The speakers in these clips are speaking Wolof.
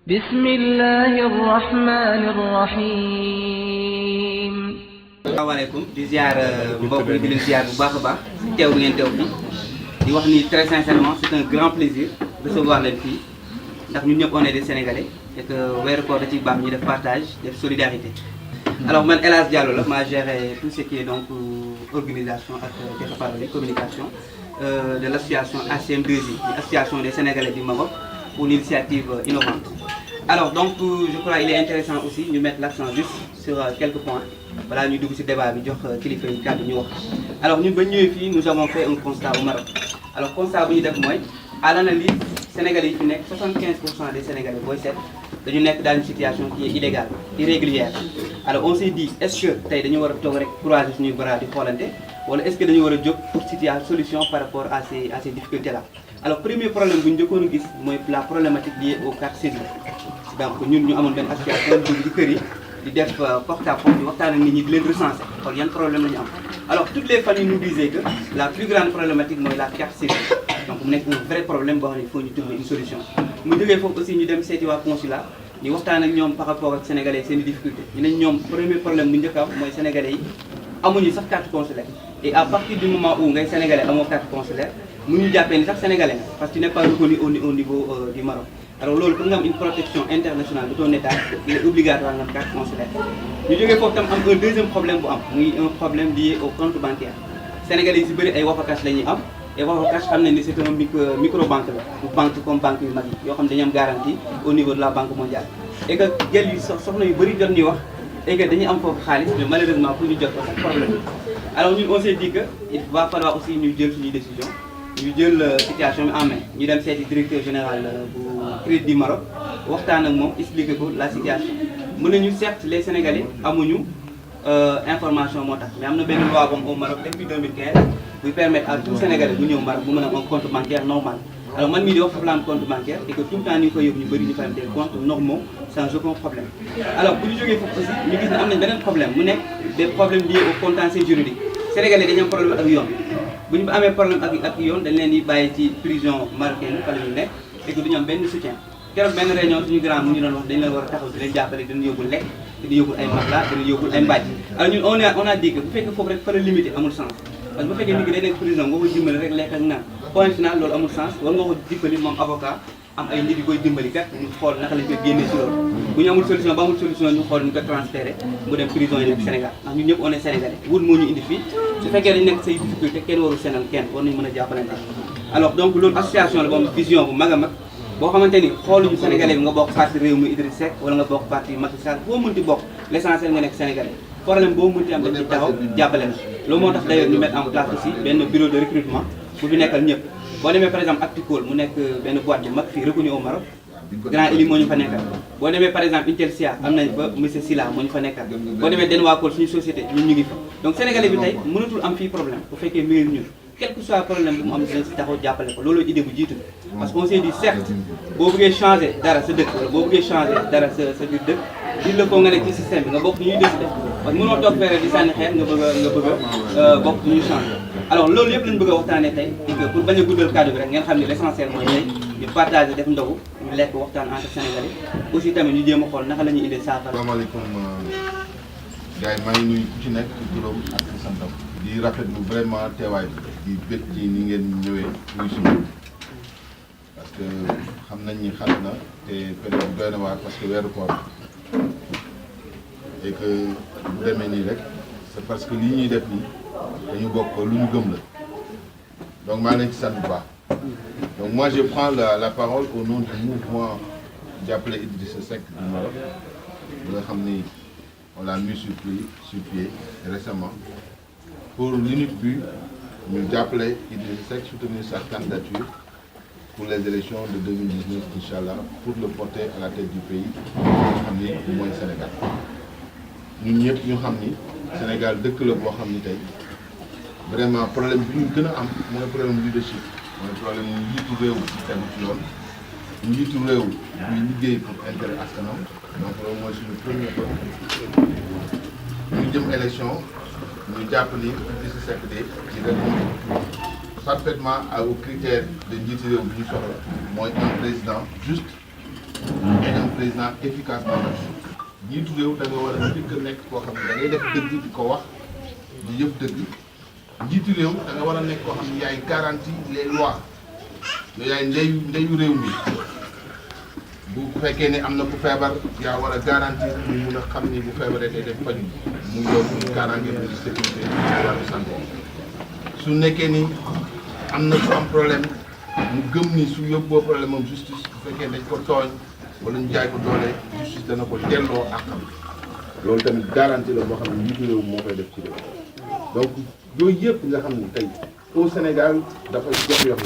بسم الله الرحمن الرحيم. asalaamaaleykum di ziar mbokk yi di leen ziar bu baax a baax si teew bi ngeen teew fii di wax ni très sincèrement c'est un grand plaisir de recevoir leen fii ndax ñun ñëpp on est des Sénégalais et que weeru koor da ciy baax ñu def partage def solidarité. alors man El Hadj Diallo la maa géré tout ce qui est donc organisation ak département communication de l'association ACM2I, l'association des Sénégalais du Maroc pour l'initiative innovante. Alors donc je crois qu'il est intéressant aussi de mettre l'accent juste sur quelques points. Voilà, nous devons ce débat avec Khalifa Kad. Alors nous nous avons fait un constat au Maroc. Alors constat à l'analyse, Sénégalais 75% des Sénégalais dañu nekk dans une situation qui est illégale, irrégulière. Alors on s'est dit, est-ce que nous devons croiser suñuy bras di xoolante wala est-ce que dañu war a jóg pour une solution par rapport à ces difficultés-là. Alors premier problème bu ñu njëkkoon a gis mooy la problématique liée aux cartes saisies. Donc ñun ñu amoon benn association dugg ci kër yi di def porte à porte di waxtaan ak nit ñi di leen recenser xool yan problème la ñu am. Alors toutes les familles nous disaient que la plus grande problématique mooy la carte saisie. Donc mu nekk un vrai problème boo xam ne il faut ñu trouver une solution. mu jógee foofu aussi ñu dem seeti waa consulat ñu waxtaan ak ñoom par rapport ak sénégalais seen i difficulté ñu ne ñoom premier problème bu njëkk a am mooy sénégalais yi amuñu sax carte consulaire. Et à partir du moment où ngay sénégalais amoo carte consulaire mënuñu jàppee ni sax sénégalais parce que tu n'es pas reconnu au niveau du Maroc. Alors loolu pour nga am une protection internationale de ton état il est obligatoire nga am carte consulaire. ñu jógee foofu tam am un deuxième problème bu am muy un problème lié au compte bancaire. Sénégalais yi si bëri ay Wafacash la ñuy am et Wafacash xam nañ ni c'est un microbanque la bu banque comme banque yu mag yi yoo xam ne dañu am garantie au niveau de la banque mondiale. Et que jël yi soxna yu bëri jot ñuy wax et que dañuy am foofu xaalis mais malheureusement pour ñu jot ko sax problème. Alors ñun on s'est dit que il va falloir aussi ñu jël suñuy décision ñu jël situation bi en main ñu dem seeti directeur général bu Crédit du Maroc waxtaan ak moom expliquer ko la situation. mën nañu certes les Sénégalais amuñu information moo tax mais am na benn loi boobu au Maroc depuis 2015 buy permettre à tout Sénégalais bu ñëw Maroc bu mën a am un compte bancaire normal. Alors man mii di wax foofu la am compte bancaire et que tout le temps ni ñu koy yóbbu ñu bëri ñu fa am des comptes normaux sans aucun problème. Alors bu ñu jógee foofu aussi ñu gis ne am nañ beneen problème mu nekk des problèmes liés au contentieux juridique. Sénégalais dañu am problème ak yoon bu ñu amee problème ak yoon dañ leen di bàyyi ci prison marocaine fa la ñu nekk et que duñu am benn soutien. keroog benn réunion suñu grand mu ñu doon wax dañ leen war a taxaw di leen jàppale dañu yóbbul lekk dañu yóbbul ay matelas dañu yóbbul ay mbàjj. Alors ñun on a dit que bu fekkee foofu rek fa la limité amul sens parce que bu fekkee nit ki day nekk prison nga ko dimbali rek lekk ak naan point final loolu amul sens war nga ko dimbali moom avocat am ay nit yu koy dimbali kat ñu xool naka lañ koy génnee ci loolu. bu ñu amul solution ba amul solution ñu xool ñu ko transféré mu dem prison yi nekk Sénégal ndax ñun ñëpp on est sénégalais wut moo ñu indi fii su fekkee dañ nekk say difficulté kenn warul senal kenn war nañu mën a jàppalante. Alors donc loolu association la boobu vision bu mag a mag boo xamante ni xooluñu sénégalais bi nga bokk parti réew mi Idriss Seck wala nga bokk parti Macky Sall boo mënti bokk l'essentiel nga nekk sénégalais problème boo mënti am dañ ci taxaw jàppale na loolu moo tax d'ailleurs ñu mettre en place aussi benn bureau de recrutement bu fi nekkal ñëpp boo demee par exemple Acticol mu nekk benn boîte bu mag fii reconnu au Maroc Grand Eli moo ñu fa nekkal boo demee par exemple Intelsia am nañ fa monsieur Silla moo ñu fa nekkal boo demee Denwacol suñu société ñun ñu ngi fa donc sénégalais bi tey mënatul am fii problème bu fekkee mi ngi ñun quel que soit problème bu mu am dinañ si taxaw jàppale ko loolu idée bu jiitu parce que on s'est dit certes boo bëggee changer dara sa dëkk wala boo bëggee changer dara sa biir dëkk il le faut nga nekk ci système bi nga bokk ñuy décider parce que mënoo toog fere di sànni xeer nga bëgg a bokk ñuy changer. Alors loolu yëpp lañ bëgg a waxtaanee tey pour bañ a guddal kàddu bi rek ngeen xam ne l'essentiel mooy tey ñu partager def ndogu ñu lekk waxtaan entre Sénégalais aussi tamit ñu jéem a xool naka la ñuy indee saafara. Asalaamaaleykum gars yi maa ngi nuyu ku ci nekk ci turam ak ci santam di rafetlu vraiment teewaay bi di bét ci ni ngeen ñëwee muy suñu parce que xam nañ ni xat na te période doy na waar parce que weeru koor et que bu demee nii rek c'est parce que lii ñuy def nii dañu bokk lu ñu gëm la donc maa ngi leen ci sant bu baax donc moi je prends la parole au nom du mouvement jàppale Idrissa Seck du Maroc bi nga xam ni on l'a mis sur pied récemment pour l'unique but ñu jàppale Idrissa Seck soutenir sa candidature pour les élections de 2019 Inch'Allah pour le porter à la tête du pays nga xam ni mooy Sénégal ñun ñëpp ñu xam ni Sénégal dëkk la boo xam ni tey vraiment problème bi ñu gën a am mooy problème leadership mooy problème njiitu réew ci tegu ci yoon njiitu réew buy liggéey pour intérêt askanam donc loolu mooy suñu premier point ñu jëm élection ñu jàpp ni Idrissa Seck de ci répondre parfaitement aux critères de njiitu réew bi ñu soxla mooy un président juste et un président efficace dans l'action. Njiitu réew da nga war a njëkk a nekk koo xam ne da ngay def dëgg di ko wax di yëpp dëgg. Njiitu réew da nga war a nekk koo xam ne yaay garantie les lois yow yaay ndeyu réew mi bu fekkee ne am na ku feebar yaa war a garantir ñu mun a xam ni bu feebaree day def faju mu yóbbu kaaraange bi di sécurité ci wàllu santé su nekkee ni am na ku am problème mu gëm ni su yóbboo problème am justice bu fekkee dañ ko tooñ wala ñu jaay ko doole justice dana ko delloo àqam loolu tamit garantie la boo xam ne njiitu réew moo koy def ci réew donc yooyu yëpp nga xam ne tey au Sénégal dafa jox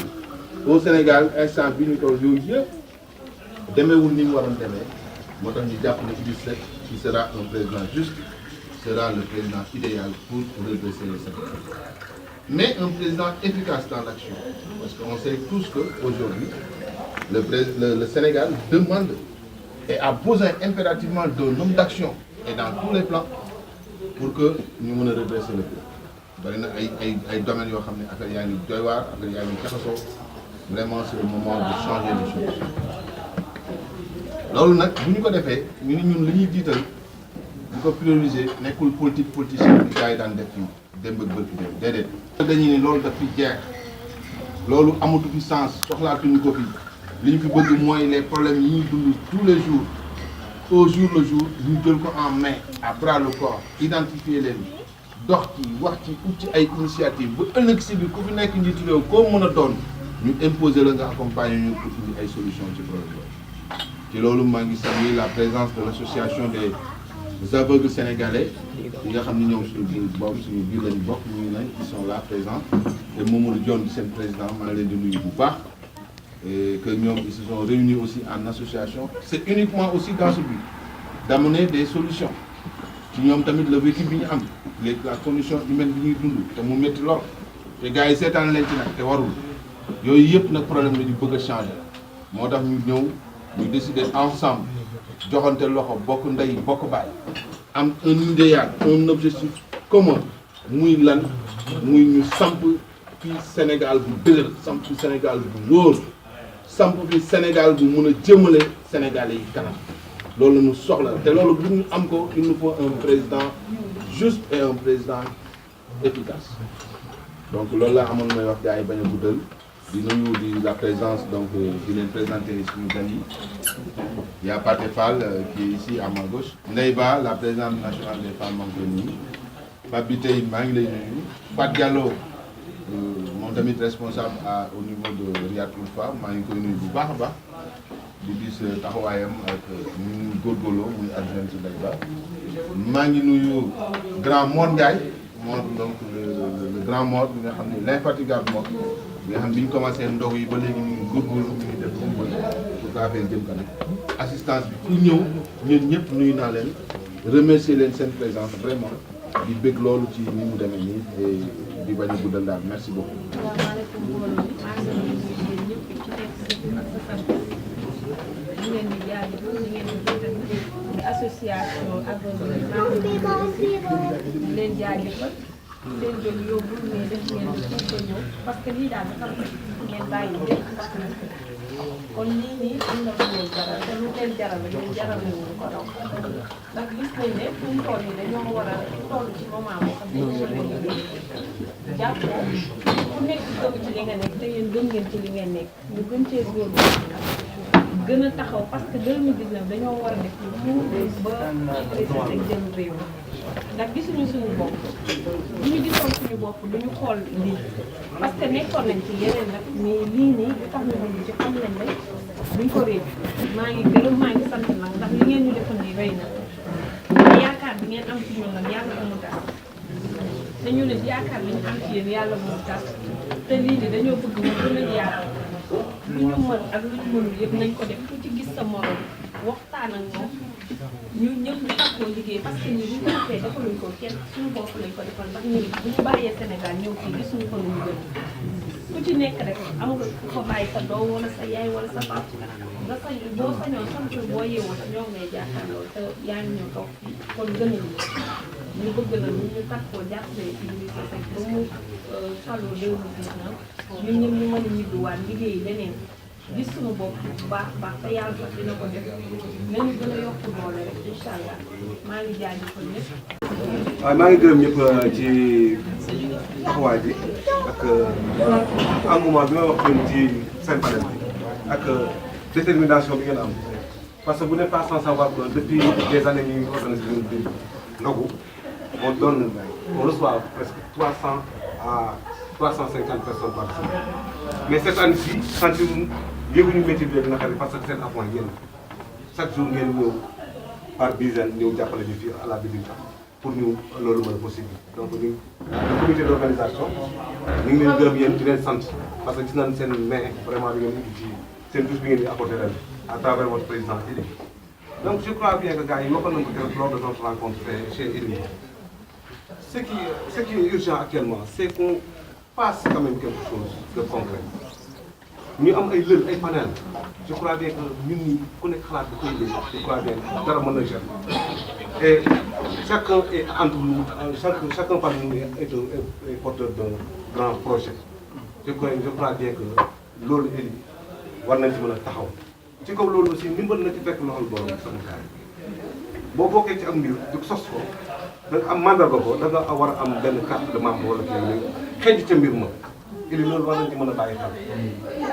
au Sénégal instant bi ñu toll yooyu yëpp demeewul ni mu waroon demee moo tax ñu jàpp ne Idriss Seck qui sera un président juste sera le président idéal pour redresser le Sénégal mais un président efficace dans l'action parce qu'on sait tous que aujourd'hui le Sénégal demande et a besoin impérativement d'un homme d'action et dans tous les plans pour que ñu mën a redresser le pays bari na ay domaines yoo xam ne affaire yaa ngi doy waar affaire yaa ngi jaxasoo vraiment c'est le moment de changer les choses loolu nag bu ñu ko defee ñu ni ñun li ñuy jiital di ko prioriser nekkul politicien bi gars yi daan def fii démb ak bërki démb déedéet dañuy ne loolu daf fi jeex loolu amatu fi sens soxlaatuñu ko fi li ñu fi bëgg mooy les problèmes yi ñuy dund tous les jours au jour le jour ñu jël ko en main à bras le corps identifier leen dox ci wax ci ut ci ay initiative bu ëllëg si bi ku fi nekk njiitu réew koo mën a doon ñu imposer la nga accompagner ñu pour indi ay solution ci problème boobu ci loolu maa ngi saluer la présence de l'association des aveugles sénégalais yi nga xam ne ñoom suñu biir boobu suñu biir lañu bokk ñu ngi nañ ils sont là présents et Mamadou Dione di seen président maa ngi leen di nuyu bu baax et que ñoom ils se sont réunis aussi en association c'est uniquement aussi dans ce but d'amener des solutions ci ñoom tamit le vécu bi ñu am la condition humaine bi ñuy dund te mu métti lool te gars yi seetaan leen ci nag te warul yooyu yëpp nag problème la ñu bëgg a changer moo tax ñu ñëw ñu décider ensemble joxante loxo bokk ndey bokk baay am un idéal un objectif commun muy lan muy ñu samp fi Sénégal bu dëgër samp fi Sénégal bu wóor samp fi Sénégal bu mun a jëmale Sénégalais yi kanam loolu la ñu soxla te loolu bu ñu am ko il nous faut un président juste et un président efficace donc loolu laa amoon may wax gars yi bañ a guddal di nuyu di la présence donc di leen présenter suñu gan yi il y a Pathé Fall qui est ici à ma gauche Ndeye Ba la présidente nationale des femmes maa ngi koy nuyu Pape Biteye maa ngi lay nuyu Fatou Diallo moom tamit responsable au niveau de Riyad Ulfa maa ngi koy nuyu bu baax a baax di gis taxawaayam ak ñu góorgóorloo muy adjoint Ndeye Ba maa ngi nuyu grand Mor Ndiaye Mor donc le grand Mor bi nga xam ne l'infatigable Mor bi nga xam bi ñu commencé ndog yi ba léegi ñu ngi góorgóorlu ñu ngi def lu mu bëgg pour que affaire jëm kanam assistance bi ku ñëw ñun ñëpp nuyu naa leen remercier leen seen présence vraiment di bëgg loolu ci ni mu demee nii et di bañ a guddal daal merci beaucoup. asalaamaaleykum mbooloo mi maa ngi leen di nuyu ñëpp ci nekk sa ak sa sant ñu ngeen di jaajëfal ñu ngeen di jiital di association aveugle leen jaajëfal leen jël yóbbu mais def ngeen di ko ñëw parce que lii daal dafa ngeen bàyyi lépp kon lii nii am na lu leen jaral te lu leen jaral la leen jaral nañu ko raw ndax gis nañ ne fu mu toll nii dañoo war a toll ci moment boo xam ne dañoo war a liggéey jàppoo ku nekk gëm ci li nga nekk te yéen gëm ngeen ci li ngeen nekk ñu gën cee góorgóorlu gën a taxaw parce que 2019 dañoo war a def lu mu ba Idrissa Seck jël réew ndax gisuñu suñu bopp bu ñu gisoon suñu bopp duñu xool lii parce que nekkoon nañ ci yeneen nag mais lii nii li tax ñu dund ci xam nañ ne duñ ko réew maa ngi gërëm maa ngi sant nag ndax li ngeen ñu defal nii rëy na yaakaar bi ngeen am ci ñun nag yàlla ko mu tas te ñu ne yaakaar bi ñu am ci yéen yàlla mu tas te lii nii dañoo bëgg mu gën a yaatu lu ñu mën ak lu ñu mënul yëpp nañ ko def ku ci gis sa morom waxtaan ak moom ñu ñëpp ñu takkoo liggéey parce que ñi bu ñu ko defee defaluñ ko kenn suñu bopp lañ ko defal ndax ñu bu ñu bàyyee Sénégal ñëw fii gisuñu ko lu ñu gën ku ci nekk rek am nga ku fa bàyyi sa doom wala sa yaay wala sa papa nga sañ boo sañoon sant boo yeewoo sa ñoom ngay jàkkaarloo te yaa ngi ñëw toog fii kon gënuñu ñu bëgg na ñu takkoo jàppale ci Idrissa Seck ba mu faloo 2019 ñun ñëpp ñu mën a ñibbiwaat liggéey leneen gis suñu bopp bu baax baax te yàlla sax dina ko def nañu gën a yokk doole rek incha allah maa ngi jaajëfal ñëpp. waaw maa ngi gërëm ñëpp ci taxawaay bi ak engouement bi nga wax ci seen panel bi ak détermination bi ngeen am parce que vous n'êtes pas sans savoir que depuis des années ñu ngi organisé bi ndogu on reçoit presque 300 à 350 personnes par semaine mais cette année-ci sentir yëguñu métier bi rek naqari parce que seen appoint yéen chaque jour ngeen ñëw par dizaine ñëw jàppale ñu fii à la bibliothèque pour ñu loolu mën a possible donc ñu le comité d'organisation ñu ngi leen gërëm yéen di leen sant parce que gis nañ seen main vraiment bi ngeen indi ci seen touche bi ngeen di apporté ren à travers votre président Idy. Donc je crois bien que gars yi waxoon nañu ko keroog lors de notre rencontre chez Idy. Ce qui est urgent actuellement c'est qu'on fasse quand même quelque chose de concret. ñu am ay lël ay panel je crois bien que ñun ñi ku nekk xalaat bi koy dégg je crois bien dara mën na cher et chacun est entre nous chacun parmi nous est porteur d'un grand projet je crois bien que loolu Idy war nañ ci mën a taxaw ci kaw loolu aussi ndimbal na ci fekk loxol borom sama gars boo bokkee ci am mbir du sos ko da nga am mandarga ko da nga war a am benn carte de membre wala kii xëy ca mbir ma Idy loolu war nañ ci mën a bàyyi xel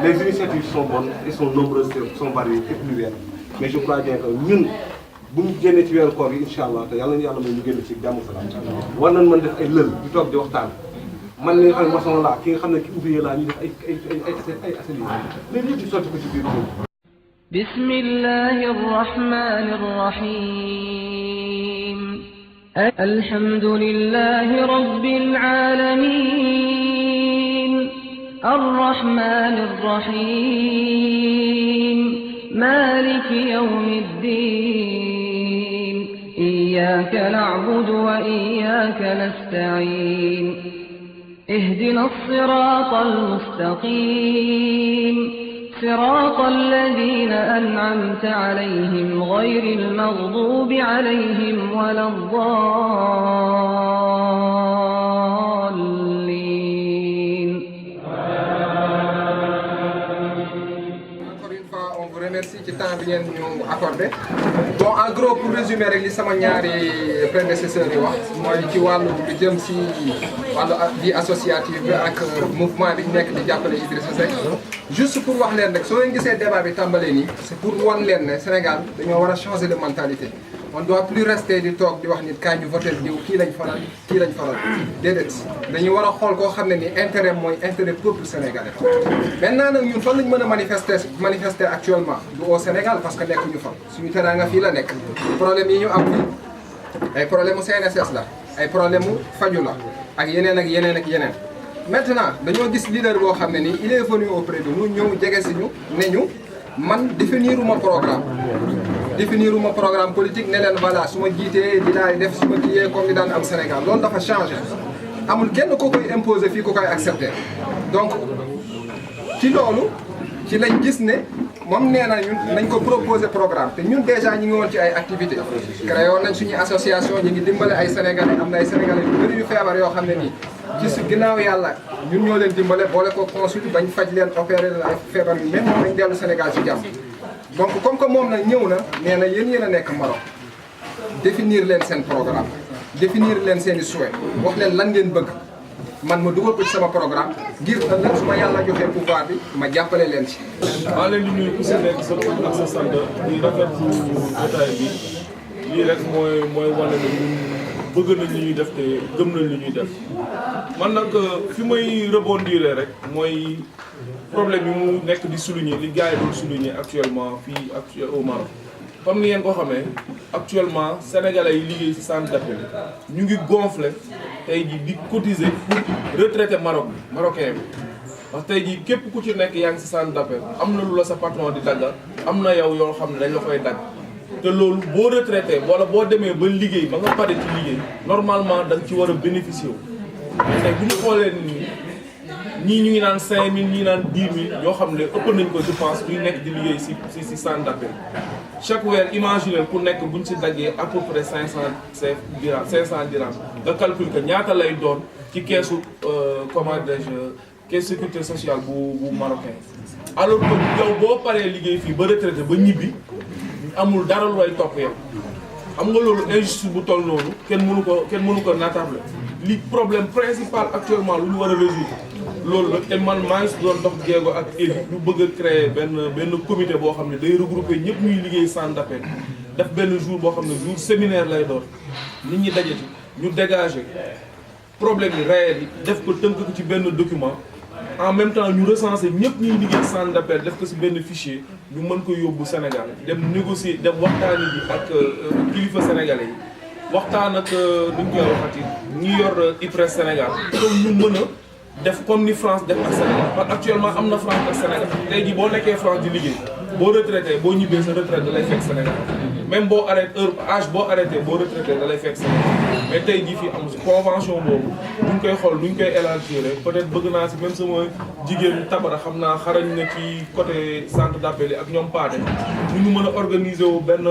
les initiatives sont bonnes et sont nombreuses sont variées et plurielles mais je crois bien que ñun bu ñu génnee ci weeru koor yi incha allah te yàlla may ñu génn ci jàmm salaam war nañ mën def ay lël di toog di waxtaan man li nga xam ne maçon laa ki nga xam ne ki ouvrier laa ñu def ay atelier mais lépp ñu sotti ko ci biir kër. bismillahi rrahmani rrahim alhamdulillahi rabbil alamin arrahmanir rahim maliki yawmiddin iyyaka na'budu wa iyyaka nasta'in اهدنا الصراط المستقيم صراط الذين أنعمت عليهم غير المغضوب عليهم ولا الضالين. Encore une fois, on vous remercie ci temps bi ngeen ñu accordé. Bon, en gros pour résumer rek li sama ñaari prédécesseurs yi wax mooy ci wàllu lu jëm si wàllu vie associative bi ak mouvement bi nekk di jàppale Idrissa Seck juste pour wax leen rek soo leen gisee débat bi tàmbalee nii c'est pour wan leen ne Sénégal dañoo war a changer de mentalité on doit plus rester di toog di wax nit kaay ñu voté diw kii lañ faral déedéet dañu war a xool koo xam ne ni intérêt mooy intérêt peuple sénégalais. Maintenant nag ñun fan lañ mën a manifester actuellement du au Sénégal parce que nekkuñu fa suñu teraanga fii la nekk problème yi ñu am fii ay problème mu CNSS la ay problème mu faju la ak yeneen ak yeneen ak yeneen. Maintenant dañoo gis leader boo xam ne nii il est venu auprès de nous ñëw jege si ñu ne ñu man définiruma programme politique ne leen voilà su ma jiitee dinaa def su ma kiyee comme li daan am Sénégal loolu dafa changé amul kenn ko koy imposer fii ko koy accepter donc ci loolu ci lañ gis ne moom nee na ñun nañ ko proposer programme te ñun déjà ñu ngi woon ci ay activités créé woon nañ suñu association ñu ngi dimbale ay sénégalais am na ay sénégalais yu bëri yu feebar yoo xam ne nii ci su ginnaaw yàlla ñun ñoo leen dimbale boole ko consulte bañ faj leen opéré leen ay feebar yu même moom nañ dellu Sénégal ci jàmm donc comme que moom nag ñëw na nee na yéen a nekk Maroc définir leen seen programme définir leen seen i souhait wax leen lan ngeen bëgg man ma dugal ko ci sama programme ngir ëllëg su ma yàlla joxee pouvoir bi ma jàppale leen ci. maa leen di nuyu ku si nekk sa tur ak sa sant di rafetlu jotaay bi lii rek mooy wane ne ñun bëgg nañ li ñuy def te gëm nañ li ñuy def man nag fi may rebondir rek mooy problème yi mu nekk di souligner li gars yi doon souligner actuellement fii au Maroc. comme ni ngeen ko xamee actuellement sénégalais yi liggéey ci centre d'appel ñu ngi gonfler tey jii di cotiser pour retraité marocain bi parce que tey jii képp ku ci nekk yaa ngi ci centre d'appel am na lu la sa patron di daggal am na yow yoo xam ne dañ la koy dagg te loolu boo retraité wala boo demee ba liggéey ba nga pare ci liggéey normalement da nga ci war a bénéficier wu. tey bu ñu xoolee ñii ñu ngi naan 5000 ñii naan 10 000 yoo xam ne ëpp nañ ko je pense ñuy nekk di liggéey ci centre d'appel chaque weer imaginer ku nekk buñ ci daggee à peu près 500 dirhams nga calcule que ñaata lay doon ci keesu comment dirais-je caisse sécurité sociale bu marocain alors que yow boo paree liggéey fii ba retraité ba ñibbi amul dara lu lay topp yow xam nga loolu injustice bu toll noonu kenn mënu ko naatable li problème principal actuellement lu ñu war a résoudre loolu la te man maa ngi doon dox jéego ak éli ñu bëgg a créer benn comité boo xam ne day regrouper ñëpp ñuy liggéey centre d'appel def benn jour boo xam ne jour séminaire lay doon nit ñi daje ci ñu dégager problème yi réel yi def ko tënk ko ci benn document en même temps ñu recenser ñëpp ñuy liggéey centre d'appel def ko ci benn fichier ñu mën ko yóbbu Sénégal dem négocier dem waxtaani bi ak kilifa sénégalais yi waxtaan ak nu ñu koy waxati ñi yor IPRES Sénégal comme ñu mën a def comme ni France def ak Sénégal parce que actuellement am na France ak Sénégal tey jii boo nekkee France di liggéey boo retraité boo ñibbee sa retraite da lay fekk Sénégal même boo arrêté âge boo arrêté boo retraité da lay fekk Sénégal mais tey jii fii am si convention boobu duñ koy xool duñ koy élargir peut-être bëgg naa si même sama jigéen tabara xam naa xarañ na ci côté centre d'appel yi ak ñoom paate ñu mën a organiser wu benn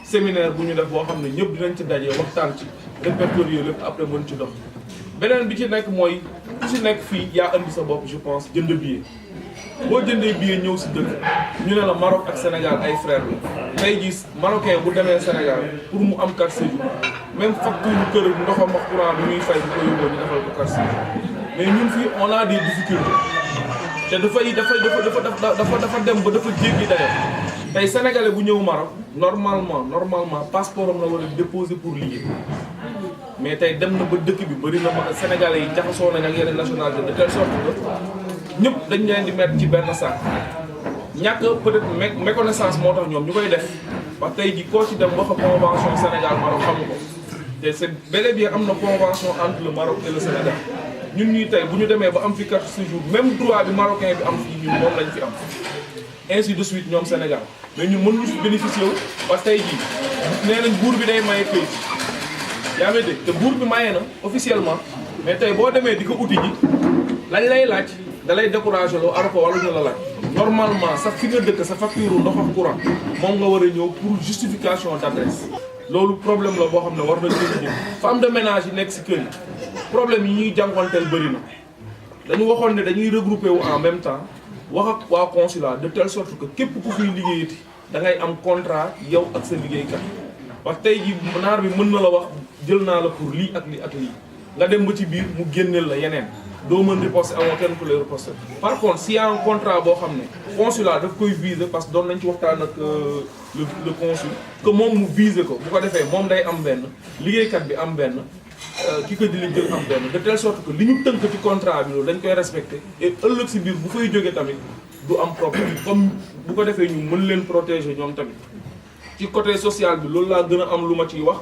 séminaire bu ñu def boo xam ne ñëpp dinañ ci daje waxtaan ci répertorier lépp après mën ci dox beneen bi ci nekk mooy ku si nekk fii yaa andi sa bopp je pense jënd billet boo jëndee billet ñëw si dëkk ñu ne la Maroc ak Sénégal ay frères la tey jii marocain bu demee Sénégal pour mu am carte séjour même facture kër ndoxam ak courant bi muy fay bu ko yóbboo ñu defal ko carte séjour mais ñun fii on a des difficultés te dafa dem ba dafa jéggi dayoo tey sénégalais bu ñëw Maroc normalement passeport am la war a déposer pour liggéey mais tey dem na ba dëkk bi bëri na ma sénégalais yi jaxasoo nañ ak yeneen nationalité de telle sorte que ñëpp dañ leen di mettre ci benn sac ñàkk peut-être méconnaissance moo tax ñoom ñu koy def wax tey ji koo ci dem wax convention Sénégal Maroc xamu ko te c'est bel et bien am na convention entre le Maroc et le Sénégal ñun ñuy tey bu ñu demee ba am fi carte séjour même droit bi marocain bi am fii ñun moom lañ fi am ainsi de suite ñoom Sénégal mais ñun mënuñu fi bénéficier wu parce que tey jii nee nañ buur bi day maye këyit yaa ngi dégg te buur bi maye na officiellement mais tey boo demee di ko uti ji lañ lay laaj da lay découragé loo ar ko wala ñu la laaj normalement sa fi nga dëkk sa facture ndox ak courant moom nga war a ñëw pour justification d'adresse loolu problème la boo xam ne war nañ ko jëm femme de ménage yi nekk si kër yi problème yi ñuy jànkonteel bëri na dañu waxoon ne dañuy regrouper wu en même temps wax ak waa consulat de telle sorte que képp ku fiy liggéeyati da ngay am contrat yow ak sa liggéeykat parce que tey jii naar bi mën na la wax jël naa la pour lii ak lii ak lii nga dem ba ci biir mu génneel la yeneen doo mën riposter amoo kenn ku lay riposter par contre s'il y a un contrat boo xam ne consulat daf koy viser parce que doon nañ ci waxtaan ak le consul que moom mu viser ko bu ko defee moom day am benn liggéeykat bi am benn ki ko di li jël am benn de telle sorte que li ñu tënk ci contrat bi loolu dañ koy respecter et ëllëg si biir bu fay jógee tamit du am problème comme bu ko defee ñu mën leen protéger ñoom tamit ci côté social bi loolu laa gën a am lu ma ciy wax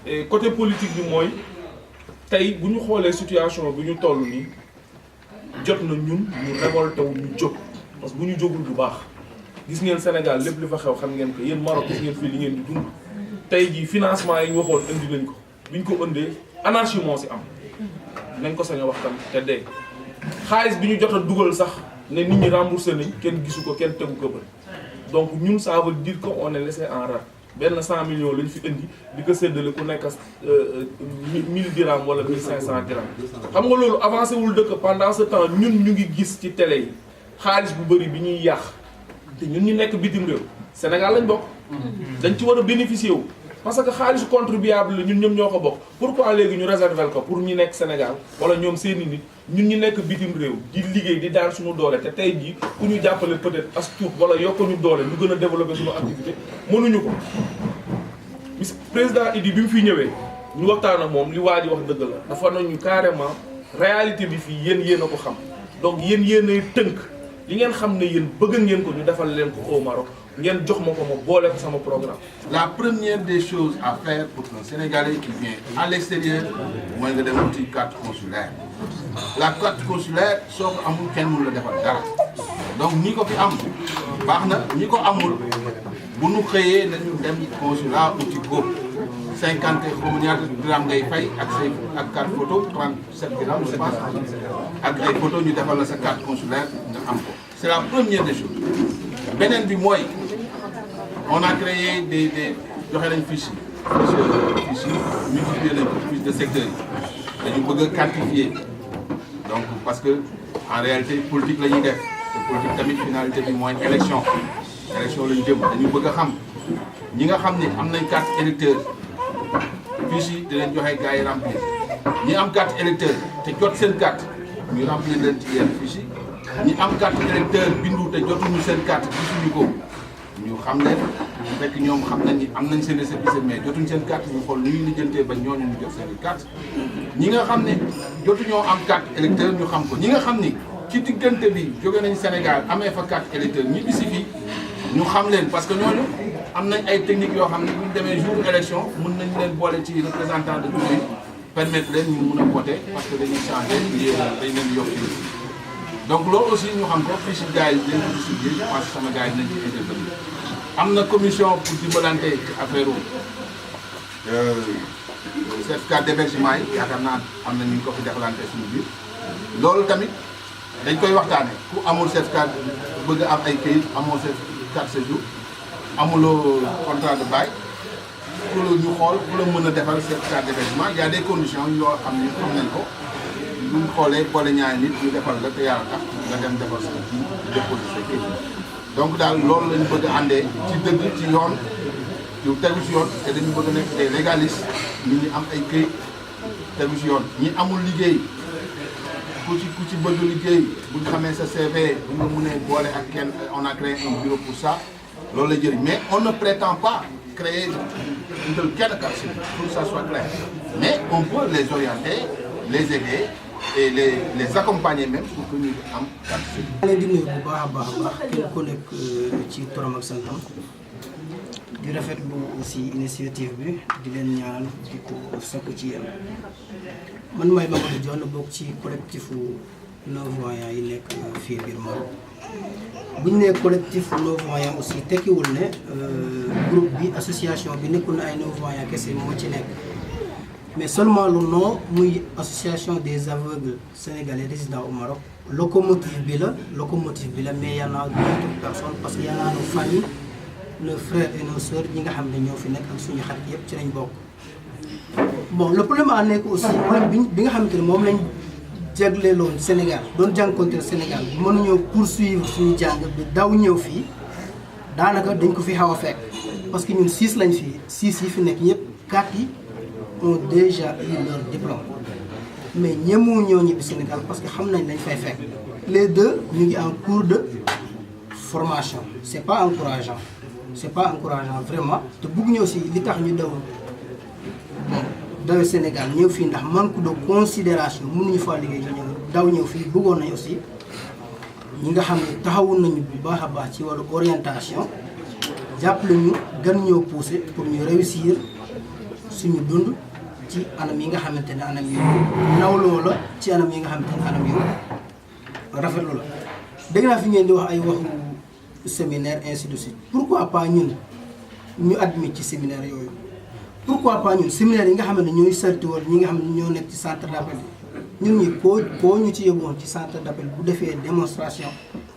et côté politique bi mooy tey bu ñu xoolee situation bi ñu toll nii jot na ñun ñu révolté wu ñu jóg parce que bu ñu jógul bu baax gis ngeen Sénégal lépp li fa xew xam ngeen ko yéen Maroc gis ngeen fii li ngeen di dund tey jii financement yi ñu waxoon indi nañ ko bi ñu ko ëndee anarchie moo si am nañ ko sañ a wax tamit te dee xaalis bi ñu jot a dugal sax ne nit ñi remboursé nañ kenn gisu ko kenn tegu ko bëri donc ñun ça veut dire que on est laissé en rade benn 100 millions lañ fi indi di ko séddale ku nekk 1000 dirham wala 1500 dirham xam nga loolu avancé wul dëkk pendant ce temps ñun ñu ngi gis ci télé yi xaalis bu bëri bi ñuy yàq te ñun ñu nekk bitim réew Sénégal lañ bokk dañ ci war a bénéficier wu parce que xaalisu contribuable la ñun ñoom ñoo ko bokk pourquoi léegi ñu réserver ko pour ñi nekk Sénégal wala ñoom seeni nit ñun ñu nekk bitim réew di liggéey di daan suñu doole te tey jii ku ñu jàppale peut-être as tuut wala yokk ñu doole ñu gën a développer suñu activité mënuñu ko président Idi bi mu fi ñëwee ñu waxtaan ak moom li waa ji wax dëgg la dafa nañu carrément réalité bi fii yéen a ko xam donc yéen ay tënk li ngeen xam ne yéen bëgg ngeen ko ñu defal leen ko au Maroc ngeen jox ma ko ma boole ko sama programme. La première des choses à faire pour qu'un Sénégalais qui vient à l'extérieur mooy nga dem wuti carte consulaire la carte consulaire soo ko amul kenn mënu la defal dara donc ñi ko fi am baax na ñi ko amul bu nu xëyee nañu dem consulat uti ko 50 xamu ñaata dirham ngay fay ak say ak carte photo 37 dirham je pense ak ay photo ñu defal la sa carte consulaire nga am ko c'est la première des choses. beneen bi mooy on a créé des joxe nañ fiche yi multiplier nañ ko fiche de secteur yi dañu bëgg a quantifier donc parce que en réalité politique la ñuy def te politique tamit finalité bi mooy élection la ñu jëm dañu bëgg a xam ñi nga xam ne am nañ carte électeur fiche yi dinañ joxe gars yi remplir ñi am carte électeur te jot seen carte ñu remplir leen ci yenn fiche yi ñi am carte électeur bindu te jotuñu seen carte gisuñu ko ñu xam leen fekk ñoom xam nañ ni am nañ seen récépissé mais jotuñ seen carte ñu xool nu ñuy lijjantee ba ñooñu ñu jot seen carte ñi nga xam ne jotuñoo am carte électeur ñu xam ko ñi nga xam ni ci diggante bi jóge nañ Sénégal amee fa carte électeur ñibbi si fii ñu xam leen parce que ñooñu am nañ ay techniques yoo xam ne bu ñu demee jour élection mën nañ leen boole ci représentant de bureau yi permettre leen ñu mun a voter parce que dañuy changer dañ leen yokk ci donc loolu aussi ñu xam ko fiche gars yi dañ ko distribuer je pense que sama gars yi dinañ ci intervenir am na commission pour dimbalante ci affaire certificat d'hébergement yi yaakaar naa am na ñu ko fi defalante suñu biir loolu tamit dañ koy waxtaane ku amul certificat bëgg am ay këyit amoo certificat séjour amuloo contrat de bail pour ñu xool pour la mën a defal certificat d'hébergement il y a des conditions yoo xam ne xam nañ ko buñ xoolee boole ñaari nit ñu defal la te yàlla tax nga dem defal sa kii déposer sa këyit donc daal loolu lañu bëgg a àndee ci dëgg ci yoon yu tegu ci yoon te dañu bëgg a nekk des légalistes nit ñi am ay këyit tegu ci yoon ñi amul liggéey ku ci bëgg liggéey bu ñu xamee sa CV bu ñu mënee boole ak kenn on a créé un bureau pour ça loolu la jëriñ mais on ne prétend pas créer une kenn carte pour que ça soit clair mais on peut les orienter les aider et les accompagner même pour que ñu am carte. maa ngi leen di nuyu bu baax a baax kenn ku nekk ci turam ak santam di rafetlu aussi initiative bi di leen ñaanal di ko sakku ci yéen man may Mamadou Dione bokk ci collectifu non-voyants yi nekk fii biir Maroc bu ñu nee collectif non-voyants aussi tekkiwul ne groupe bi association bi nekkul na ay non-voyants kese moo ci nekk mais seulement le nom muy association des aveugles sénégalais résidant au Maroc locomotive bi la mais y en a d'autres personnes parce que y en a nos familles nos frères et nos sœurs ñi nga xam ne ñoo fi nekk ak suñu xarit yëpp ci lañ bokk. bon le problème a nekk aussi problème bi nga xamante ne moom lañ jagleeloon Sénégal doon jànkonteel Sénégal mënuñoo poursuivre suñu jàng bi daw ñëw fii daanaka dañ ko fi xaw a fekk parce que ñun 6 lañ fii 6 yi fi nekk ñëpp 4 yi ont déjà eu leur diplôme mais ñemoo ñoo ñibbi Sénégal parce que xam nañ lañ fay fekk les deux ñu ngi en cours de formation c'est pas encourageant vraiment te bëgg ñëw si li tax ñu daw Sénégal ñëw fii ndax manque de considération mënuñu faa liggéey ñu daw ñëw fii bëggoon nañ aussi ñi nga xam ne taxawul nañu bu baax a baax ci wàllu orientation jàppale ñu gën ñoo pousser pour ñu réussir suñu dund ci anam yi nga xamante ne anam yu nawloo la ci anam yi nga xamante ne anam yu rafetlu la dégg naa fi ngeen di wax ay waxu séminaire ainsi de suite pourquoi pas ñun ñu admis ci séminaire yooyu pourquoi pas ñun séminaire yi nga xam ne ñooy sarti woon ñi nga xam ne ñoo nekk ci centre d'appel ñun ñi koo ñu ci yóbbuwoon ci centre d'appel bu defee démonstration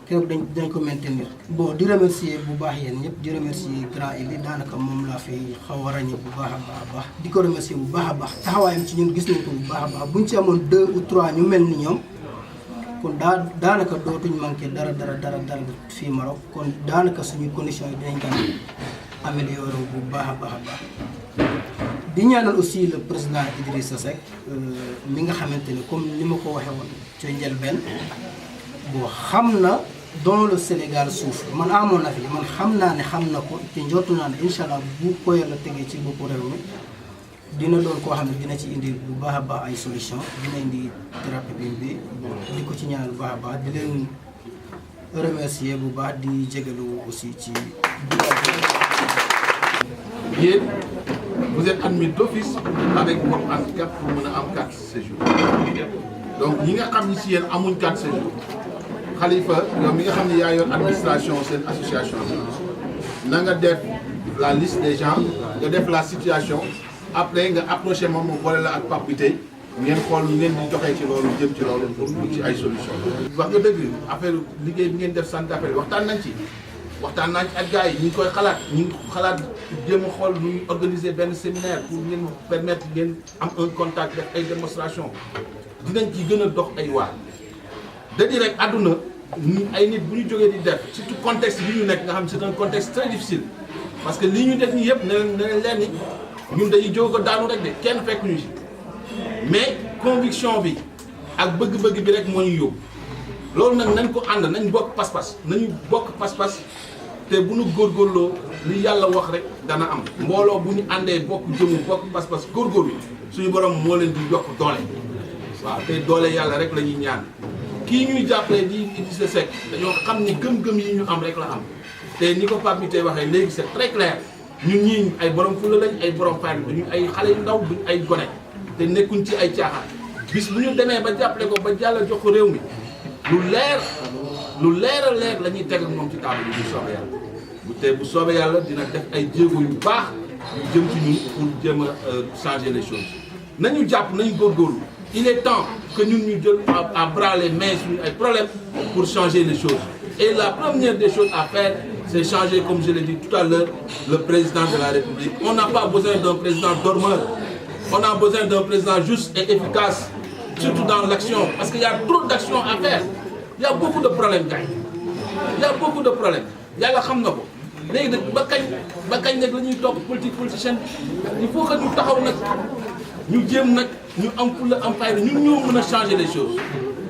keroog dañ ko maintenir. bon di remercier bu baax yéen ñëpp di remercier grand Eli daanaka moom laa fi xaw a ràññee bu baax a baax di ko remercier bu baax a baax taxawaayam ci ñun gis nañ ko bu baax a baax buñ ci amoon 2 ou 3 ñu mel ni ñoom kon daanaka dootuñ manqué dara fii Maroc kon daanaka suñu condition yi dinañ kan améliorer bu baax a baax. di ñaanal aussi le président Idrissa Seck mi nga xamante ne comme ni ma ko waxee woon ca njëlbeen boo xam na dont le Sénégal souffre man à mon avis man xam naa ne xam na ko te njortu naa ne incha allah bu ko yàlla tegee ci boppu réew mi dina doon koo xam ne dina ci indi bu baax a baax ay solution dina indi thérapie bi di ko ci ñaanal bu baax a baax di leen remercier bu baax di jégalu aussi ci yéen vous êtes admis d'office avec votre handicap pour mën a am carte séjour donc ñi nga xam ni si yéen amuñ carte séjour Khalifa yow mi nga xam ne yaa yor administration seen association na nga def la liste des gens nga def la situation après nga approché moom mu boole la ak Pape bi tey ngeen xool ngeen di joxee ci loolu jëm ci loolu pour ci ay solution wax nga dëgg affaire liggéey bi ngeen def centre d'appel waxtaan nañ ci ak gars yi ñu ngi koy xalaat ñu ngi xalaat jéem a xool ñu organiser benn séminaire pour ngeen permettre ngeen am un contact def ay démonstration dinañ ci gën a dox ay waar da di rek àdduna ay nit bu ñu jógee di def surtout contexte bi ñu nekk nga xam c'est un contexte très difficile parce que lii ñu def nii yëpp ne leen ni ñun dañuy jóg ko daanu rek de kenn fekk ñu ci mais conviction bi ak bëgg-bëgg bi rek moo ñu yóbbu loolu nag nañ ko ànd nañ bokk pas-pas nañu bokk pas-pas te bu ñu góorgóorloo li yàlla wax rek dana am mbooloo bu ñu àndee bokk jëmu bokk pas-pas góorgóorlu suñu borom moo leen di yokk doole waaw te doole yàlla rek la ñuy ñaan kii ñuy jàppale di Idrissa Seck dañoo xam ni gëm-gëm yi ñu am rek la am te ni ko Pape bi tey waxee léegi c'est très clair ñun ñii ay borom fulla lañ ay borom fayda duñu ay xale yu ndaw duñu ay gone te nekkuñ ci ay caaxaan bis bu ñu demee ba jàppale ko ba jàll jox ko réew mi lu leer a leer la ñuy teg ak moom ci table bi bu soobee yàlla bu soobee yàlla dina def ay jéego yu baax yu jëm ci ñun pour jéem a changer les choses nañu jàpp nañu góorgóorlu il est temps que ñun ñu jël à bras les mains suñu ay problèmes pour changer les choses et la première des choses à faire c'est changer comme je l'ai dit tout à l'heure le président de la République. On n'a pas besoin d'un président dormeur, on a besoin d'un président juste et efficace surtout dans l'action parce qu'il y a trop d'actions à faire. Il y a beaucoup de problèmes gars il y a beaucoup de problèmes yàlla xam na ko léegi nag ba kañ nag la ñuy topp politique politicienne il faut que ñu taxaw nag ñu jéem nag ñu am fulla am fayda ñun ñoo mën a changer les choses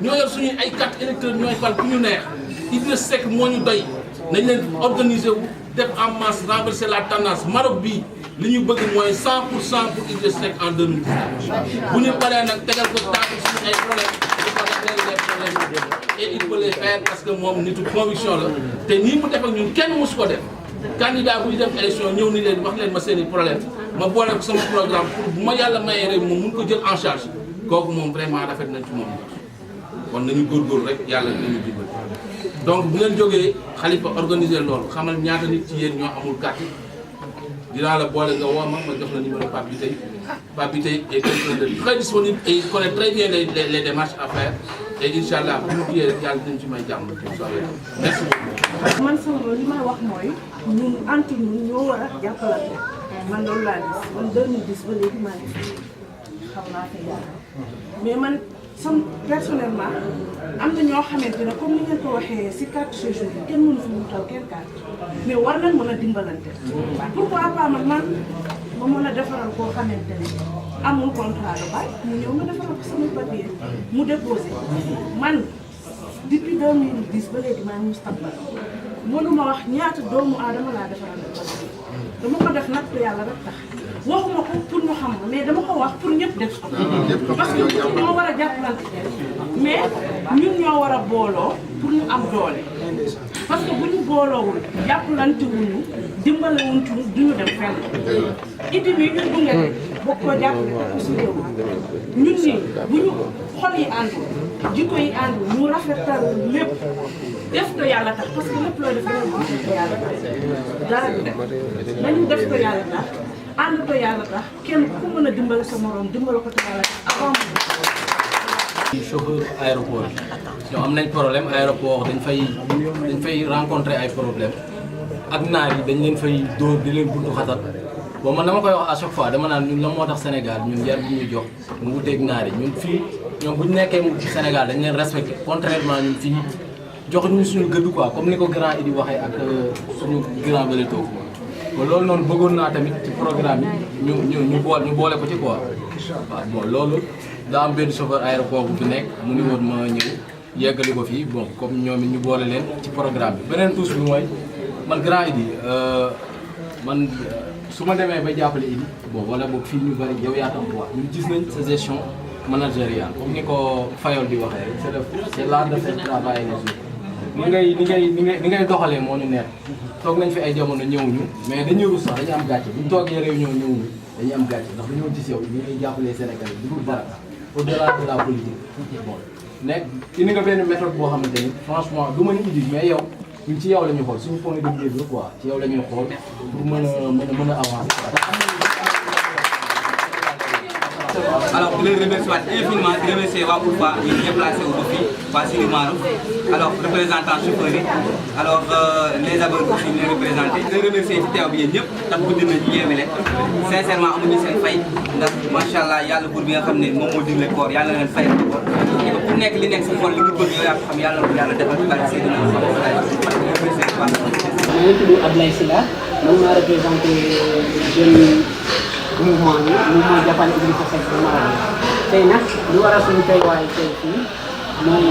ñoo yor suñuy ay carte électeur ñooy fal ku ñu neex Idrissa Seck moo ñu doy nañ leen organiser wu def en masse renverser la tendance Maroc bii li ñu bëgg mooy 100% pour Idrissa Seck en 2019 bu ñu paree nag tegal ko taatu suñu ay problème et il peut les faire parce que moom nitu conviction la te nii mu def ak ñun kenn mosu ko def candidat buy dem élection ñëw ni leen wax leen ma seeni problème ma boole ko sama programme pour bu ma yàlla mayee rek moom mun ko jël en charge kooku moom vraiment rafet nañ ci moom kon nañu góorgóorlu rek yàlla dinañu dimbali donc bu ngeen jógee Khalifa organiser loolu xamal ñaata nit ci yéen ñoo amul carte dinaa la boole nga woo ma jox la numéro Pape Biteye Pape Biteye est quelqu'un de très disponible et il connaît très bien les démarches à faire et Inch'Allah bu ñu kiyee rek yàlla dinañ ci may jàmm merci beaucoup. man sama li may wax mooy ñun anti ñun ñoo war a jàppalante man loolu laa gis man 2010 ba léegi maa ngi fi xam naa ko yàlla mais man sam personnellement am na ñoo xamante ne comme ni ngeen ko waxee si carte séjour bi kenn mënu fi mu taw kenn carte mais war nañ mën a dimbalante pourquoi pas man ma mën a defaral koo xamante ne amul contrat de bail mu ñëw ma defaral ko sama papier mu déposé man depuis 2010 ba léegi maa ngi Moustapha mënuma wax ñaata doomu aadama laa defaral dama ko def nag te yàlla rek tax waxuma ko pour ñu xam mais dama ko wax pour ñëpp def ko parce que ñoo war a jàppalante mais ñun ñoo war a booloo pour ñu am doole parce que bu ñu booloowul jàppalante wuñu dimbale wuñu duñu dem fenn idi bi ñun gunge boo ko jàppale ko si réew ñun nii bu ñu xol yi àndul jikko yi àndul ñu rafetal lépp def ko yàlla tax parce que lépp loo def ko yàlla tax dara du def nañu def ko yàlla tax ànd ko yàlla tax kenn ku mën a dimbale sa morom dimbale ko te yàlla tax avant chauffeur aéroport ñoo am nañ problème aéroport dañ fay rencontrer ay problème ak naar yi dañ leen fay dóor di leen buntu xatal bon man dama koy wax à chaque fois dama naan ñun la moo tax Sénégal ñun yar bi ñuy jox mu wuteeg naar yi ñun fii ñoom bu ñu nekkee mu ci Sénégal dañ leen respecté contrairement ñun fii jox ñu suñu gëdd quoi comme ni ko grand Idi waxee ak suñu grand Beleto bon loolu noonu bëggoon naa tamit ci programme yi ñu boole ko ci quoi waaw bon loolu daa am benn chauffeur aéroport bu fi nekk mu ni woon ma ñëw yeggali ko fii bon comme ñoom it ñu boole leen ci programme bi beneen touche bi mooy man grand Idi man su ma demee ba jàppale Idi bon wala boog fii ñu bëri yow yaa tam quoi ñun gis nañ sa gestion managériale comme ni ko Fayol di waxee rek c'est l'art de faire travailler les autres ni ngay doxalee moo ñu neex toog nañ fi ay jamono ñëwuñu mais dañuy rus sax dañu am gàcce bu ñu toogee réunion ñëwuñu dañuy am gàcce ndax dañoo gis yow ñu ngi jàppalee Sénégal yi dugul dara au-delà de la politique bon nekk indi nga benn méthode boo xamante ni franchement du ma ni Idi mais yow ñun ci yow la ñu xool suñu point de vue quoi ci yow la ñuy xool pour mën a avancer. Alors, je les remercie infiniment, je remercie Waoufa, qui est déplacé au défi, Vassili Maro. Alors, représentant chauffeur, alors les abonnés aussi les représentés. Je les remercie bien, parce que nous sincèrement, on a eu cette faille. Machallah, il y a le bourbier qui a dit le corps, il y a le faille. ku nekk li nekk sa xol li nga bëgg yow yaa ko xam yàlla na ko yàlla defal ci barke Seydina Muhammad maa ngi tudd Abdoulaye Sylla man maa représenté jeune mouvement bi mouvement Jàppale Idrissa Seck bu Maroc tey nag lu waral suñu teewaay tey fii mooy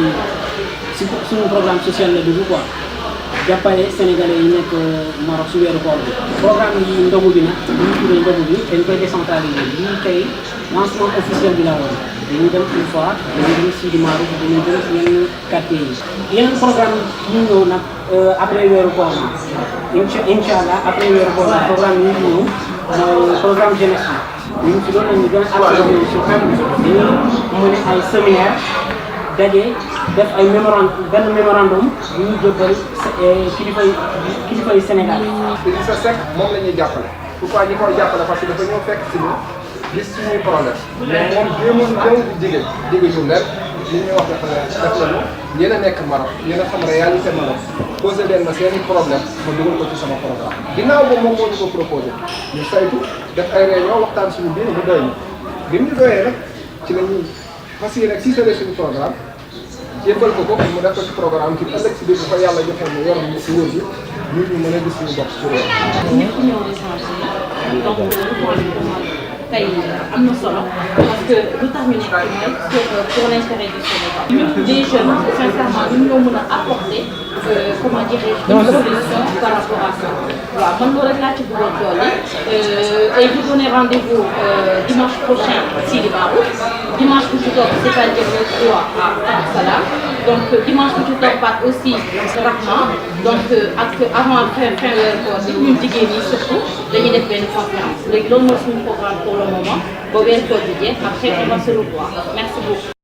si suñu programme social la dugg quoi jàppale sénégalais yi nekk Maroc si weeru koor bi. programme yi ndogu bi nag bu ñu tuddee ndogu bi dañ koy décentraliser lii tey lancement officiel bi la woon dañuy dem une fois dañuy dem Sidi Maroc dañuy dem si yenn quartier yi. yeneen programme ñu ñëw nag après weeru koor bi incha allah après weeru koor bi programme yi ñëw mooy programme jeunesse bi ñun si loolu la ñu gën a activé sur même dañuy mën ay séminaire daje def ay mémorandum yu ñu jëbbal kilifay Sénégal. Idrissa Seck moom la ñuy jàppale pourquoi ñi koy jàppale parce que dafa ñëw fekk si ñu gis suñuy problème mais moom jéemoon jigéen ñu leen li ñuy wax def nañu yéen a nekk Maroc yéen a xam réalité Maroc posé leen ma seen i problème ma dugal ko ci sama programme ginnaaw boobu moom moo ñu ko proposé ñu saytu def ay réunion waxtaan suñu biir mu doy ñu bi mu doyee nag ci la ñuy fas yéene si tale suñu programme jébbal ko mu def ko ci programme ci ëllëg si biir bu ko yàlla joxee mu yor ñu si wóor bi ñun ñu mën a gis suñu bopp ci réew ñëpp ñëw recensé donc tey am na solo parce que lu tax ñu nekk mooy pour l'intérêt du Sénégal. les jeunes sincèrement ñun ñoo mën a apporter comment dirais-je une solution par rapport à ça. waaw man loolu rek laa ci bëggoon dolli et vous donner rendez-vous dimanche prochain Sidi Maroc dimanche bu ci topp c'est-à-dire le 3 à Dar Salam donc dimanche bu ci toppaat aussi Rahma donc ak avant fin weeru koor bi ñun jigéen ñi surtout dañuy def benn conférence léegi loolu mooy suñu programme pour le moment ba weeru koor bi jeex après on va se revoir merci beaucoup.